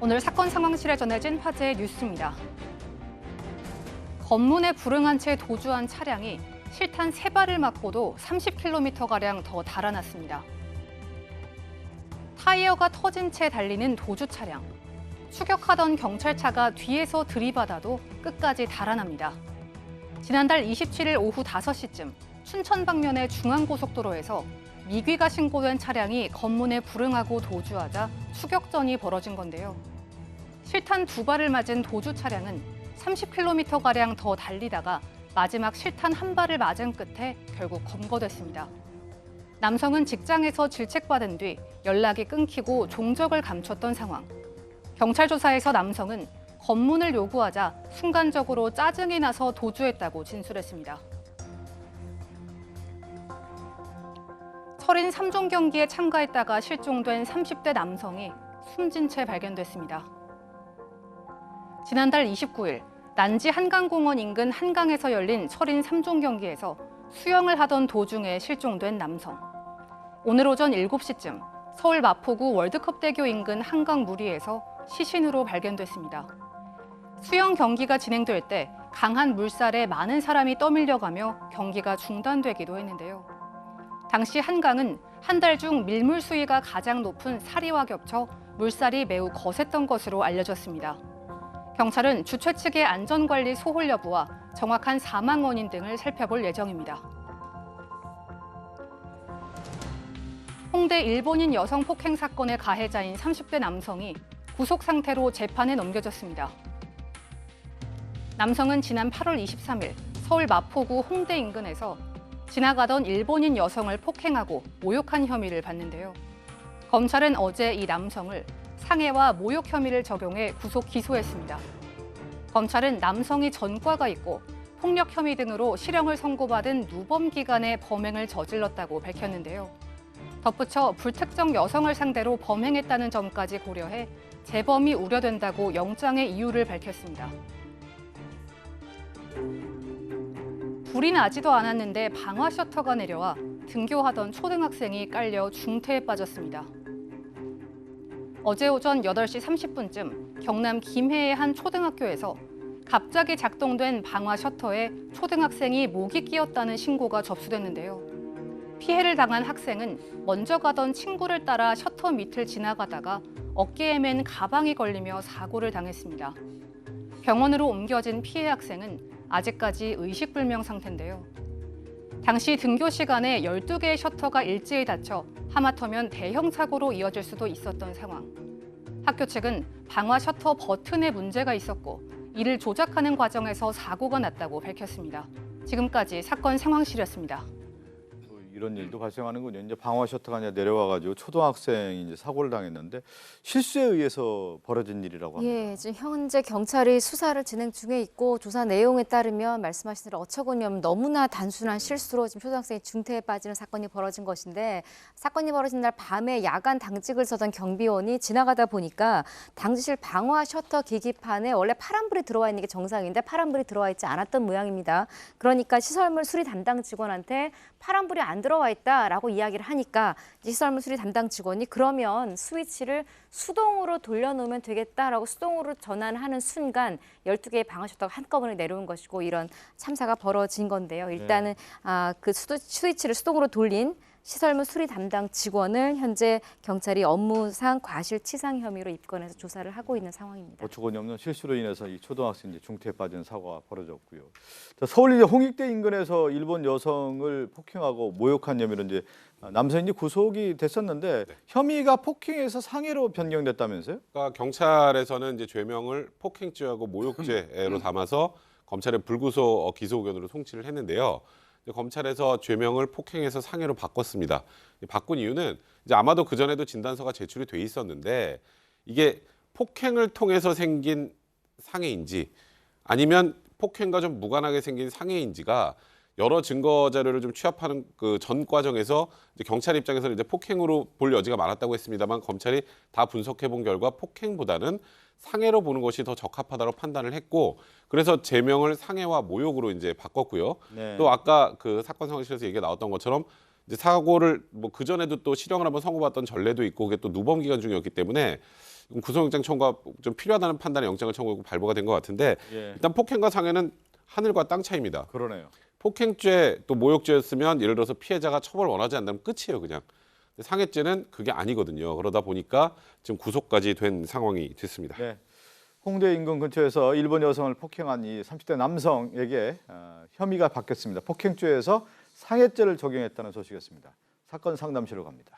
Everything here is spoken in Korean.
오늘 사건 상황실에 전해진 화제의 뉴스입니다. 검문에 불응한 채 도주한 차량이 실탄 3발을 맞고도 30km가량 더 달아났습니다. 타이어가 터진 채 달리는 도주 차량. 추격하던 경찰차가 뒤에서 들이받아도 끝까지 달아납니다. 지난달 27일 오후 5시쯤 춘천 방면의 중앙고속도로에서 미귀가 신고된 차량이 검문에 불응하고 도주하자 추격전이 벌어진 건데요. 실탄 2발을 맞은 도주 차량은 30km가량 더 달리다가 마지막 실탄 1발을 맞은 끝에 결국 검거됐습니다. 남성은 직장에서 질책받은 뒤 연락이 끊기고 종적을 감췄던 상황. 경찰 조사에서 남성은 검문을 요구하자 순간적으로 짜증이 나서 도주했다고 진술했습니다. 철인 3종 경기에 참가했다가 실종된 30대 남성이 숨진 채 발견됐습니다. 지난달 29일 난지 한강공원 인근 한강에서 열린 철인 3종 경기에서 수영을 하던 도중에 실종된 남성. 오늘 오전 7시쯤 서울 마포구 월드컵대교 인근 한강 무리에서 시신으로 발견됐습니다. 수영 경기가 진행될 때 강한 물살에 많은 사람이 떠밀려가며 경기가 중단되기도 했는데요. 당시 한강은 한 달 중 밀물 수위가 가장 높은 사리와 겹쳐 물살이 매우 거셌던 것으로 알려졌습니다. 경찰은 주최 측의 안전관리 소홀 여부와 정확한 사망 원인 등을 살펴볼 예정입니다. 홍대 일본인 여성 폭행 사건의 가해자인 30대 남성이 구속 상태로 재판에 넘겨졌습니다. 남성은 지난 8월 23일 서울 마포구 홍대 인근에서 지나가던 일본인 여성을 폭행하고 모욕한 혐의를 받는데요. 검찰은 어제 이 남성을 상해와 모욕 혐의를 적용해 구속 기소했습니다. 검찰은 남성이 전과가 있고 폭력 혐의 등으로 실형을 선고받은 누범 기간에 범행을 저질렀다고 밝혔는데요. 덧붙여 불특정 여성을 상대로 범행했다는 점까지 고려해 재범이 우려된다고 영장의 이유를 밝혔습니다. 불이 나지도 않았는데 방화 셔터가 내려와 등교하던 초등학생이 깔려 중태에 빠졌습니다. 어제 오전 8시 30분쯤 경남 김해의 한 초등학교에서 갑자기 작동된 방화 셔터에 초등학생이 목이 끼었다는 신고가 접수됐는데요. 피해를 당한 학생은 먼저 가던 친구를 따라 셔터 밑을 지나가다가 어깨에 맨 가방이 걸리며 사고를 당했습니다. 병원으로 옮겨진 피해 학생은 아직까지 의식불명 상태인데요. 당시 등교 시간에 12개의 셔터가 일제히 닫혀 하마터면 대형 사고로 이어질 수도 있었던 상황. 학교 측은 방화 셔터 버튼에 문제가 있었고 이를 조작하는 과정에서 사고가 났다고 밝혔습니다. 지금까지 사건 상황실이었습니다. 이런 일도 발생하는군요. 이제 방화 셔터가 이제 내려와가지고 초등학생이 이제 사고를 당했는데 실수에 의해서 벌어진 일이라고 합니다. 예, 지금 현재 경찰이 수사를 진행 중에 있고 조사 내용에 따르면 말씀하신 대로 어처구니 없는 너무나 단순한 실수로 지금 초등학생이 중태에 빠지는 사건이 벌어진 것인데 사건이 벌어진 날 밤에 야간 당직을 서던 경비원이 지나가다 보니까 당직실 방화 셔터 계기판에 원래 파란불이 들어와 있는 게 정상인데 파란불이 들어와 있지 않았던 모양입니다. 그러니까 시설물 수리 담당 직원한테 파란불이 안 들어와 있다라고 이야기를 하니까 시설물 수리 담당 직원이 그러면 스위치를 수동으로 돌려놓으면 되겠다라고 수동으로 전환하는 순간 12개의 방화 셔터가 한꺼번에 내려온 것이고 이런 참사가 벌어진 건데요. 일단은 그 스위치를 수동으로 돌린 시설물 수리 담당 직원을 현재 경찰이 업무상 과실치상 혐의로 입건해서 조사를 하고 있는 상황입니다. 어처구니 없는 실수로 인해서 이 초등학생이 중태에 빠진 사고가 벌어졌고요. 자, 서울 이제 홍익대 인근에서 일본 여성을 폭행하고 모욕한 혐의로 이제 남성이 구속이 됐었는데 혐의가 폭행에서 상해로 변경됐다면서요? 그러니까 경찰에서는 이제 죄명을 폭행죄하고 모욕죄로 담아서 검찰의 불구속 기소 의견으로 송치를 했는데요. 검찰에서 죄명을 폭행에서 상해로 바꿨습니다. 바꾼 이유는 이제 아마도 그 전에도 진단서가 제출이 돼 있었는데 이게 폭행을 통해서 생긴 상해인지 아니면 폭행과 좀 무관하게 생긴 상해인지가 여러 증거 자료를 좀 취합하는 그 전 과정에서 이제 경찰 입장에서는 이제 폭행으로 볼 여지가 많았다고 했습니다만 검찰이 다 분석해 본 결과 폭행보다는 상해로 보는 것이 더 적합하다고 판단을 했고 그래서 제명을 상해와 모욕으로 이제 바꿨고요. 네. 또 아까 그 사건 상황실에서 얘기가 나왔던 것처럼 이제 사고를 뭐 그 전에도 또 실형을 한번 선고받던 전례도 있고 그게 또 누범 기간 중이었기 때문에 구속영장 청구가 좀 필요하다는 판단에 영장을 청구하고 발부가 된 것 같은데 예. 일단 폭행과 상해는 하늘과 땅 차이입니다. 그러네요. 폭행죄 또 모욕죄였으면 예를 들어서 피해자가 처벌 원하지 않다면 끝이에요, 그냥. 근데 상해죄는 그게 아니거든요. 그러다 보니까 지금 구속까지 된 상황이 됐습니다. 네. 홍대 인근 근처에서 일본 여성을 폭행한 이 30대 남성에게 혐의가 바뀌었습니다. 폭행죄에서 상해죄를 적용했다는 소식이었습니다. 사건 상담실로 갑니다.